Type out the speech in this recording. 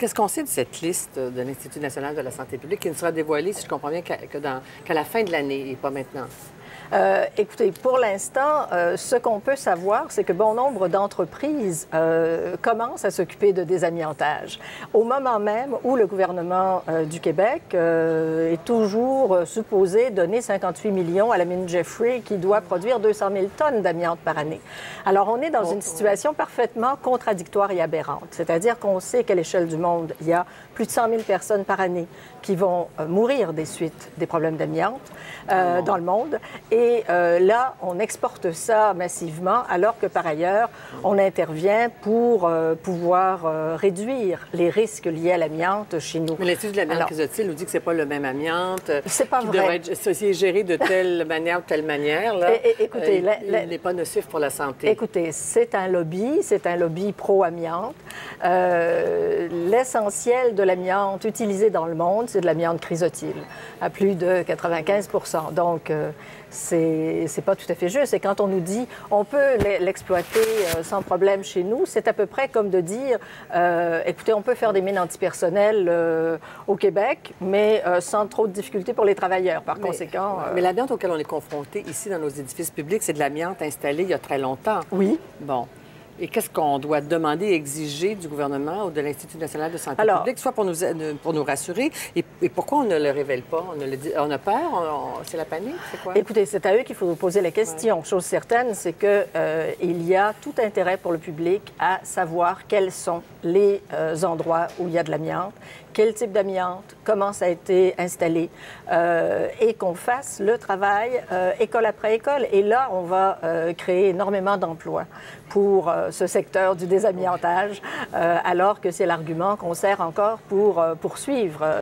Qu'est-ce qu'on sait de cette liste de l'Institut national de la santé publique qui ne sera dévoilée, si je comprends bien, qu'à la fin de l'année et pas maintenant? Écoutez, pour l'instant, ce qu'on peut savoir, c'est que bon nombre d'entreprises commencent à s'occuper de désamiantage. Au moment même où le gouvernement du Québec est toujours supposé donner 58 millions à la mine Jeffrey qui doit produire 200 000 tonnes d'amiante par année. Alors, on est dans une situation parfaitement contradictoire et aberrante. C'est-à-dire qu'on sait qu'à l'échelle du monde, il y a plus de 100 000 personnes par année qui vont mourir des suites des problèmes d'amiante dans le monde. Et là, on exporte ça massivement, alors que par ailleurs, on intervient pour pouvoir réduire les risques liés à l'amiante chez nous. Mais l'Institut de l'amiante chrysotile nous dit que c'est pas le même amiante. C'est pas qui vrai. devrait être géré de telle manière ou telle manière. Là, écoutez, il n'est pas nocif pour la santé. Écoutez, c'est un lobby pro-amiante. L'essentiel de l'amiante utilisé dans le monde, c'est de l'amiante chrysotile, à plus de 95 %. Donc, c'est pas tout à fait juste. Et quand on nous dit on peut l'exploiter sans problème chez nous, c'est à peu près comme de dire écoutez, on peut faire des mines antipersonnelles au Québec, mais sans trop de difficultés pour les travailleurs. Par conséquent. Mais l'amiante auquel on est confronté ici dans nos édifices publics, c'est de l'amiante installée il y a très longtemps. Oui. Bon. Et qu'est-ce qu'on doit demander et exiger du gouvernement ou de l'Institut national de santé publique, soit pour nous rassurer, et pourquoi on ne le révèle pas? On a peur? C'est la panique? C'est quoi? Écoutez, c'est à eux qu'il faut poser la question. Ouais. Chose certaine, c'est qu'il y a tout intérêt pour le public à savoir quels sont les endroits où il y a de l'amiante, quel type d'amiante, comment ça a été installé, et qu'on fasse le travail école après école. Et là, on va créer énormément d'emplois pour ce secteur du désamiantage, alors que c'est l'argument qu'on sert encore pour poursuivre